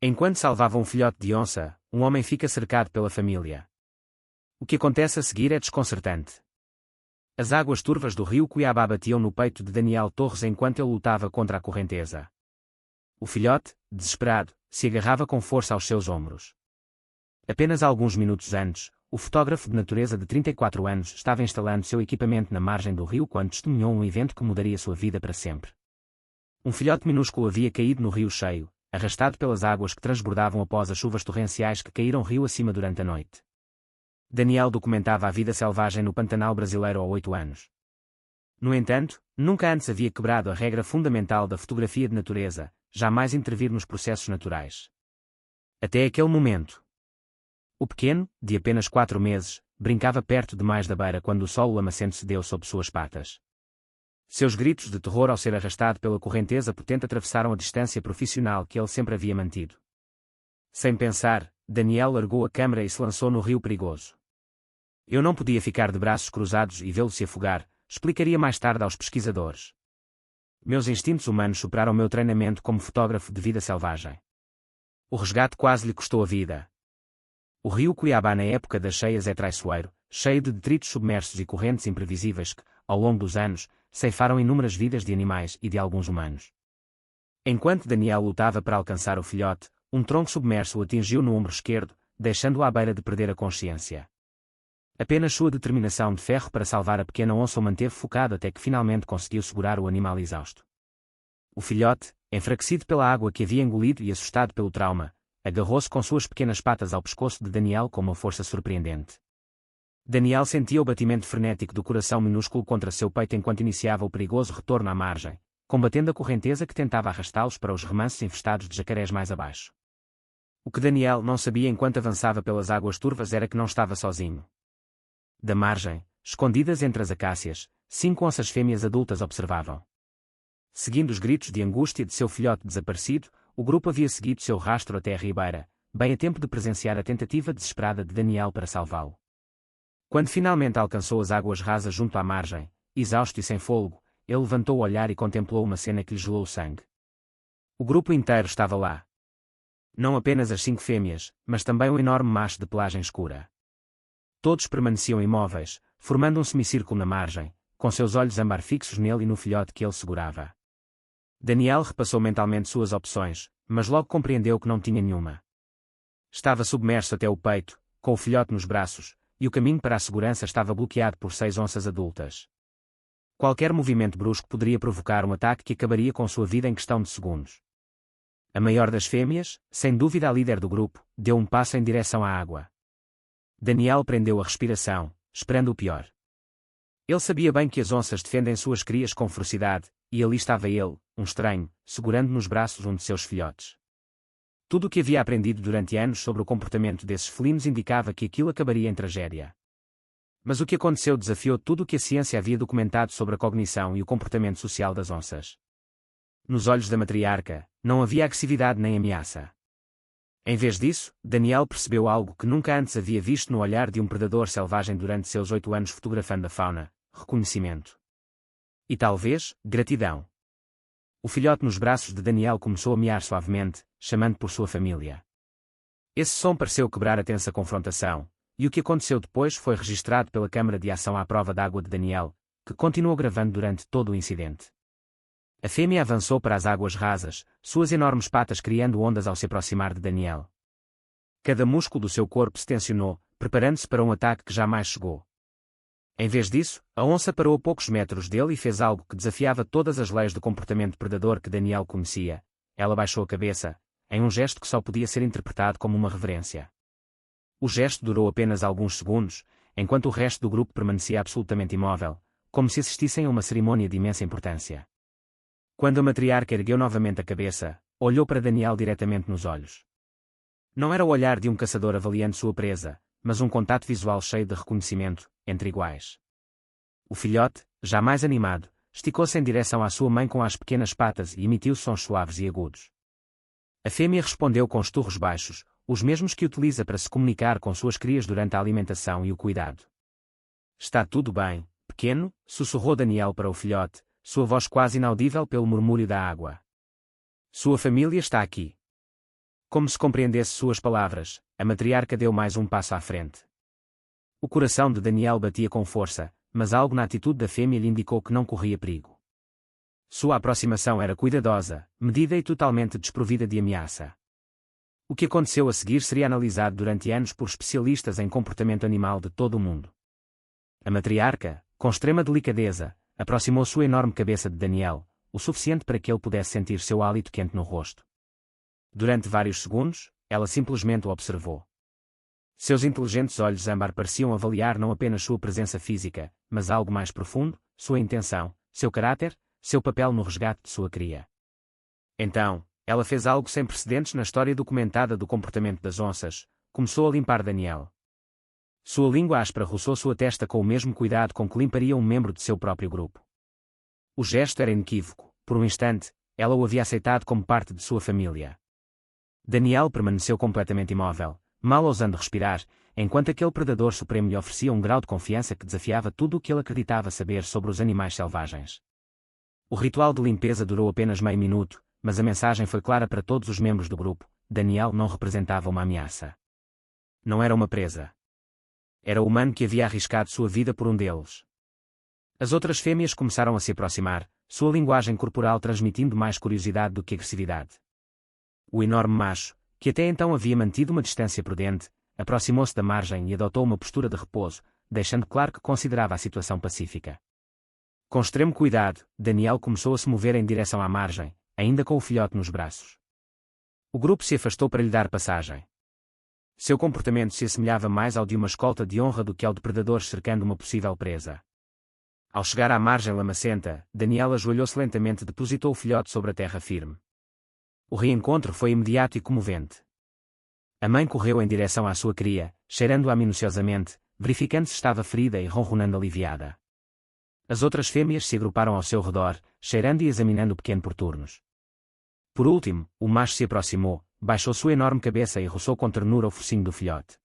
Enquanto salvava um filhote de onça, um homem fica cercado pela família. O que acontece a seguir é desconcertante. As águas turvas do rio Cuiabá batiam no peito de Daniel Torres enquanto ele lutava contra a correnteza. O filhote, desesperado, se agarrava com força aos seus ombros. Apenas alguns minutos antes, o fotógrafo de natureza de 34 anos estava instalando seu equipamento na margem do rio quando testemunhou um evento que mudaria sua vida para sempre. Um filhote minúsculo havia caído no rio cheio, arrastado pelas águas que transbordavam após as chuvas torrenciais que caíram rio acima durante a noite. Daniel documentava a vida selvagem no Pantanal brasileiro há 8 anos. No entanto, nunca antes havia quebrado a regra fundamental da fotografia de natureza, jamais intervir nos processos naturais. Até aquele momento. O pequeno, de apenas 4 meses, brincava perto demais da beira quando o solo lamacento se deu sob suas patas. Seus gritos de terror ao ser arrastado pela correnteza potente atravessaram a distância profissional que ele sempre havia mantido. Sem pensar, Daniel largou a câmera e se lançou no rio perigoso. Eu não podia ficar de braços cruzados e vê-lo se afogar, explicaria mais tarde aos pesquisadores. Meus instintos humanos superaram meu treinamento como fotógrafo de vida selvagem. O resgate quase lhe custou a vida. O rio Cuiabá na época das cheias é traiçoeiro, cheio de detritos submersos e correntes imprevisíveis que, ao longo dos anos, ceifaram inúmeras vidas de animais e de alguns humanos. Enquanto Daniel lutava para alcançar o filhote, um tronco submerso o atingiu no ombro esquerdo, deixando-o à beira de perder a consciência. Apenas sua determinação de ferro para salvar a pequena onça o manteve focado até que finalmente conseguiu segurar o animal exausto. O filhote, enfraquecido pela água que havia engolido e assustado pelo trauma, agarrou-se com suas pequenas patas ao pescoço de Daniel com uma força surpreendente. Daniel sentia o batimento frenético do coração minúsculo contra seu peito enquanto iniciava o perigoso retorno à margem, combatendo a correnteza que tentava arrastá-los para os remansos infestados de jacarés mais abaixo. O que Daniel não sabia enquanto avançava pelas águas turvas era que não estava sozinho. Da margem, escondidas entre as acácias, 5 onças fêmeas adultas observavam. Seguindo os gritos de angústia de seu filhote desaparecido, o grupo havia seguido seu rastro até a ribeira, bem a tempo de presenciar a tentativa desesperada de Daniel para salvá-lo. Quando finalmente alcançou as águas rasas junto à margem, exausto e sem fôlego, ele levantou o olhar e contemplou uma cena que lhe gelou o sangue. O grupo inteiro estava lá. Não apenas as 5 fêmeas, mas também um enorme macho de pelagem escura. Todos permaneciam imóveis, formando um semicírculo na margem, com seus olhos âmbar fixos nele e no filhote que ele segurava. Daniel repassou mentalmente suas opções, mas logo compreendeu que não tinha nenhuma. Estava submerso até o peito, com o filhote nos braços, e o caminho para a segurança estava bloqueado por 6 onças adultas. Qualquer movimento brusco poderia provocar um ataque que acabaria com sua vida em questão de segundos. A maior das fêmeas, sem dúvida a líder do grupo, deu um passo em direção à água. Daniel prendeu a respiração, esperando o pior. Ele sabia bem que as onças defendem suas crias com ferocidade, e ali estava ele, um estranho, segurando nos braços um de seus filhotes. Tudo o que havia aprendido durante anos sobre o comportamento desses felinos indicava que aquilo acabaria em tragédia. Mas o que aconteceu desafiou tudo o que a ciência havia documentado sobre a cognição e o comportamento social das onças. Nos olhos da matriarca, não havia agressividade nem ameaça. Em vez disso, Daniel percebeu algo que nunca antes havia visto no olhar de um predador selvagem durante seus 8 anos fotografando a fauna: reconhecimento. E talvez, gratidão. O filhote nos braços de Daniel começou a miar suavemente, chamando por sua família. Esse som pareceu quebrar a tensa confrontação, e o que aconteceu depois foi registrado pela câmara de ação à prova d'água de Daniel, que continuou gravando durante todo o incidente. A fêmea avançou para as águas rasas, suas enormes patas criando ondas ao se aproximar de Daniel. Cada músculo do seu corpo se tensionou, preparando-se para um ataque que jamais chegou. Em vez disso, a onça parou a poucos metros dele e fez algo que desafiava todas as leis do comportamento predador que Daniel conhecia. Ela baixou a cabeça, em um gesto que só podia ser interpretado como uma reverência. O gesto durou apenas alguns segundos, enquanto o resto do grupo permanecia absolutamente imóvel, como se assistissem a uma cerimônia de imensa importância. Quando a matriarca ergueu novamente a cabeça, olhou para Daniel diretamente nos olhos. Não era o olhar de um caçador avaliando sua presa, mas um contato visual cheio de reconhecimento, entre iguais. O filhote, já mais animado, esticou-se em direção à sua mãe com as pequenas patas e emitiu sons suaves e agudos. A fêmea respondeu com esturros baixos, os mesmos que utiliza para se comunicar com suas crias durante a alimentação e o cuidado. Está tudo bem, pequeno, sussurrou Daniel para o filhote, sua voz quase inaudível pelo murmúrio da água. Sua família está aqui. Como se compreendesse suas palavras, a matriarca deu mais um passo à frente. O coração de Daniel batia com força, mas algo na atitude da fêmea lhe indicou que não corria perigo. Sua aproximação era cuidadosa, medida e totalmente desprovida de ameaça. O que aconteceu a seguir seria analisado durante anos por especialistas em comportamento animal de todo o mundo. A matriarca, com extrema delicadeza, aproximou sua enorme cabeça de Daniel, o suficiente para que ele pudesse sentir seu hálito quente no rosto. Durante vários segundos, ela simplesmente o observou. Seus inteligentes olhos âmbar pareciam avaliar não apenas sua presença física, mas algo mais profundo, sua intenção, seu caráter, seu papel no resgate de sua cria. Então, ela fez algo sem precedentes na história documentada do comportamento das onças, começou a limpar Daniel. Sua língua áspera roçou sua testa com o mesmo cuidado com que limparia um membro de seu próprio grupo. O gesto era inequívoco, por um instante, ela o havia aceitado como parte de sua família. Daniel permaneceu completamente imóvel, mal ousando respirar, enquanto aquele predador supremo lhe oferecia um grau de confiança que desafiava tudo o que ele acreditava saber sobre os animais selvagens. O ritual de limpeza durou apenas meio minuto, mas a mensagem foi clara para todos os membros do grupo: Daniel não representava uma ameaça. Não era uma presa. Era o humano que havia arriscado sua vida por um deles. As outras fêmeas começaram a se aproximar, sua linguagem corporal transmitindo mais curiosidade do que agressividade. O enorme macho, que até então havia mantido uma distância prudente, aproximou-se da margem e adotou uma postura de repouso, deixando claro que considerava a situação pacífica. Com extremo cuidado, Daniel começou a se mover em direção à margem, ainda com o filhote nos braços. O grupo se afastou para lhe dar passagem. Seu comportamento se assemelhava mais ao de uma escolta de honra do que ao de predadores cercando uma possível presa. Ao chegar à margem lamacenta, Daniel ajoelhou-se lentamente e depositou o filhote sobre a terra firme. O reencontro foi imediato e comovente. A mãe correu em direção à sua cria, cheirando-a minuciosamente, verificando se estava ferida e ronronando aliviada. As outras fêmeas se agruparam ao seu redor, cheirando e examinando o pequeno por turnos. Por último, o macho se aproximou, baixou sua enorme cabeça e roçou com ternura o focinho do filhote.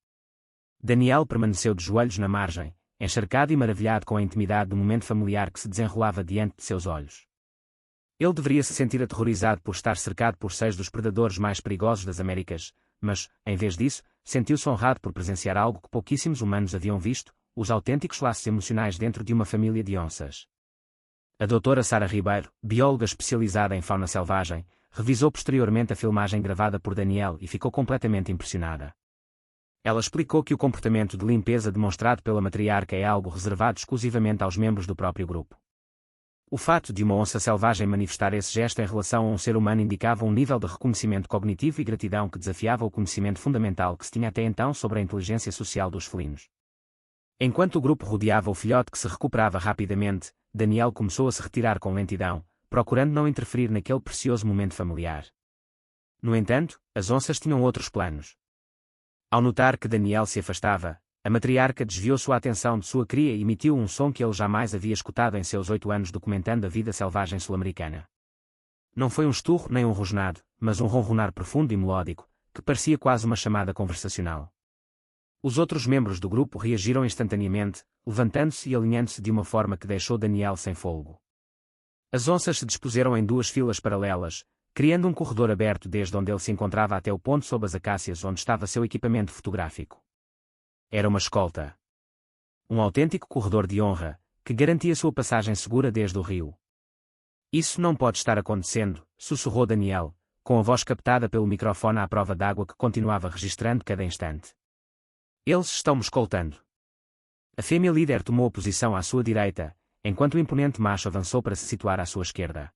Daniel permaneceu de joelhos na margem, encharcado e maravilhado com a intimidade do momento familiar que se desenrolava diante de seus olhos. Ele deveria se sentir aterrorizado por estar cercado por 6 dos predadores mais perigosos das Américas, mas, em vez disso, sentiu-se honrado por presenciar algo que pouquíssimos humanos haviam visto: os autênticos laços emocionais dentro de uma família de onças. A doutora Sara Ribeiro, bióloga especializada em fauna selvagem, revisou posteriormente a filmagem gravada por Daniel e ficou completamente impressionada. Ela explicou que o comportamento de limpeza demonstrado pela matriarca é algo reservado exclusivamente aos membros do próprio grupo. O fato de uma onça selvagem manifestar esse gesto em relação a um ser humano indicava um nível de reconhecimento cognitivo e gratidão que desafiava o conhecimento fundamental que se tinha até então sobre a inteligência social dos felinos. Enquanto o grupo rodeava o filhote que se recuperava rapidamente, Daniel começou a se retirar com lentidão, procurando não interferir naquele precioso momento familiar. No entanto, as onças tinham outros planos. Ao notar que Daniel se afastava, a matriarca desviou sua atenção de sua cria e emitiu um som que ele jamais havia escutado em seus 8 anos documentando a vida selvagem sul-americana. Não foi um esturro nem um rosnado, mas um ronronar profundo e melódico, que parecia quase uma chamada conversacional. Os outros membros do grupo reagiram instantaneamente, levantando-se e alinhando-se de uma forma que deixou Daniel sem fôlego. As onças se dispuseram em 2 filas paralelas, criando um corredor aberto desde onde ele se encontrava até o ponto sob as acácias onde estava seu equipamento fotográfico. Era uma escolta. Um autêntico corredor de honra, que garantia sua passagem segura desde o rio. Isso não pode estar acontecendo, sussurrou Daniel, com a voz captada pelo microfone à prova d'água que continuava registrando cada instante. Eles estão me escoltando. A fêmea líder tomou posição à sua direita, enquanto o imponente macho avançou para se situar à sua esquerda.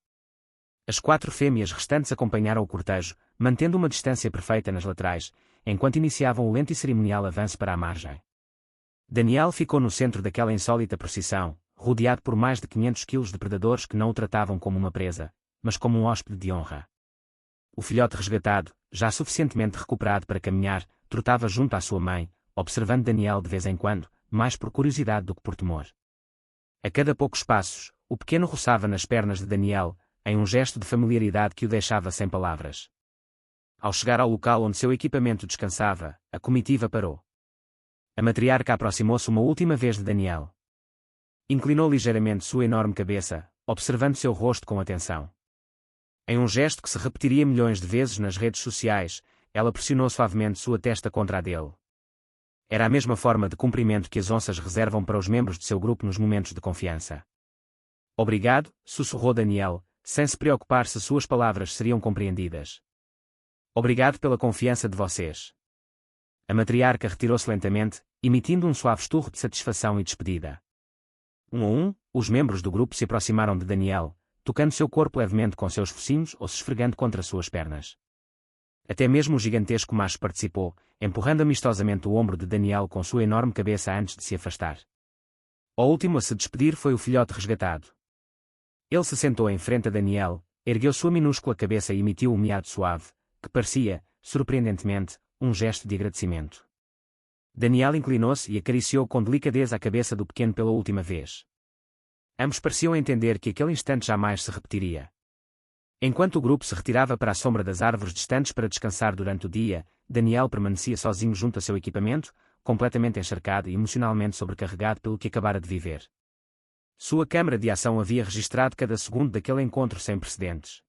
As 4 fêmeas restantes acompanharam o cortejo, mantendo uma distância perfeita nas laterais, enquanto iniciavam o lento e cerimonial avanço para a margem. Daniel ficou no centro daquela insólita procissão, rodeado por mais de 500 quilos de predadores que não o tratavam como uma presa, mas como um hóspede de honra. O filhote resgatado, já suficientemente recuperado para caminhar, trotava junto à sua mãe, observando Daniel de vez em quando, mais por curiosidade do que por temor. A cada poucos passos, o pequeno roçava nas pernas de Daniel, em um gesto de familiaridade que o deixava sem palavras. Ao chegar ao local onde seu equipamento descansava, a comitiva parou. A matriarca aproximou-se uma última vez de Daniel. Inclinou ligeiramente sua enorme cabeça, observando seu rosto com atenção. Em um gesto que se repetiria milhões de vezes nas redes sociais, ela pressionou suavemente sua testa contra a dele. Era a mesma forma de cumprimento que as onças reservam para os membros de seu grupo nos momentos de confiança. Obrigado, sussurrou Daniel, sem se preocupar se suas palavras seriam compreendidas. Obrigado pela confiança de vocês. A matriarca retirou-se lentamente, emitindo um suave esturro de satisfação e despedida. Um a um, os membros do grupo se aproximaram de Daniel, tocando seu corpo levemente com seus focinhos ou se esfregando contra suas pernas. Até mesmo o gigantesco macho participou, empurrando amistosamente o ombro de Daniel com sua enorme cabeça antes de se afastar. O último a se despedir foi o filhote resgatado. Ele se sentou em frente a Daniel, ergueu sua minúscula cabeça e emitiu um miado suave, que parecia, surpreendentemente, um gesto de agradecimento. Daniel inclinou-se e acariciou com delicadeza a cabeça do pequeno pela última vez. Ambos pareciam entender que aquele instante jamais se repetiria. Enquanto o grupo se retirava para a sombra das árvores distantes para descansar durante o dia, Daniel permanecia sozinho junto a seu equipamento, completamente encharcado e emocionalmente sobrecarregado pelo que acabara de viver. Sua câmara de ação havia registrado cada segundo daquele encontro sem precedentes.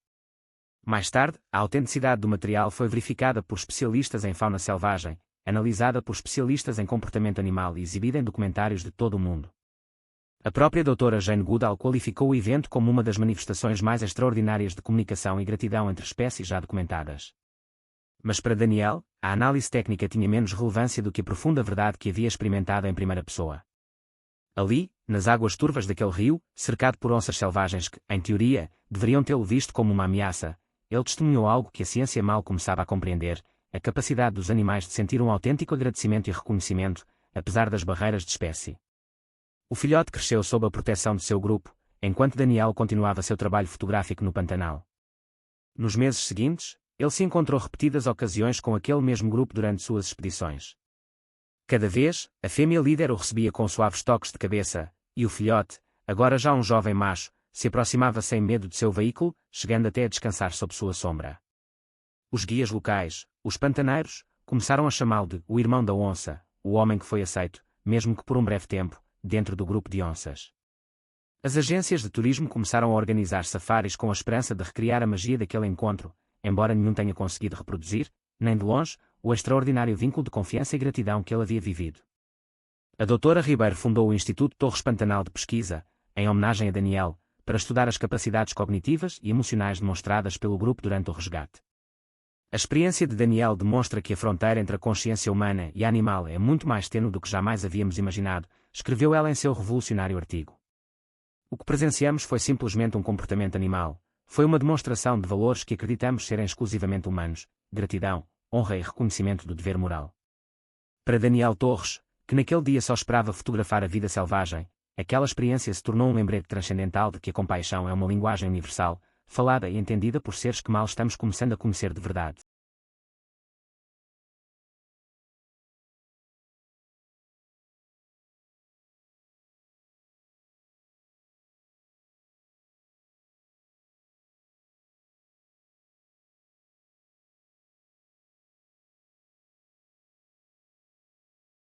Mais tarde, a autenticidade do material foi verificada por especialistas em fauna selvagem, analisada por especialistas em comportamento animal e exibida em documentários de todo o mundo. A própria doutora Jane Goodall qualificou o evento como uma das manifestações mais extraordinárias de comunicação e gratidão entre espécies já documentadas. Mas para Daniel, a análise técnica tinha menos relevância do que a profunda verdade que havia experimentado em primeira pessoa. Ali, nas águas turvas daquele rio, cercado por onças selvagens que, em teoria, deveriam tê-lo visto como uma ameaça, ele testemunhou algo que a ciência mal começava a compreender: a capacidade dos animais de sentir um autêntico agradecimento e reconhecimento, apesar das barreiras de espécie. O filhote cresceu sob a proteção de seu grupo, enquanto Daniel continuava seu trabalho fotográfico no Pantanal. Nos meses seguintes, ele se encontrou repetidas ocasiões com aquele mesmo grupo durante suas expedições. Cada vez, a fêmea líder o recebia com suaves toques de cabeça, e o filhote, agora já um jovem macho, se aproximava sem medo de seu veículo, chegando até a descansar sob sua sombra. Os guias locais, os pantaneiros, começaram a chamá-lo de o irmão da onça, o homem que foi aceito, mesmo que por um breve tempo, dentro do grupo de onças. As agências de turismo começaram a organizar safaris com a esperança de recriar a magia daquele encontro, embora nenhum tenha conseguido reproduzir, nem de longe, o extraordinário vínculo de confiança e gratidão que ele havia vivido. A doutora Ribeiro fundou o Instituto Torres Pantanal de Pesquisa, em homenagem a Daniel, para estudar as capacidades cognitivas e emocionais demonstradas pelo grupo durante o resgate. A experiência de Daniel demonstra que a fronteira entre a consciência humana e a animal é muito mais tênue do que jamais havíamos imaginado, escreveu ela em seu revolucionário artigo. O que presenciamos foi simplesmente um comportamento animal, foi uma demonstração de valores que acreditamos serem exclusivamente humanos: gratidão, honra e reconhecimento do dever moral. Para Daniel Torres, que naquele dia só esperava fotografar a vida selvagem, aquela experiência se tornou um lembrete transcendental de que a compaixão é uma linguagem universal, falada e entendida por seres que mal estamos começando a conhecer de verdade.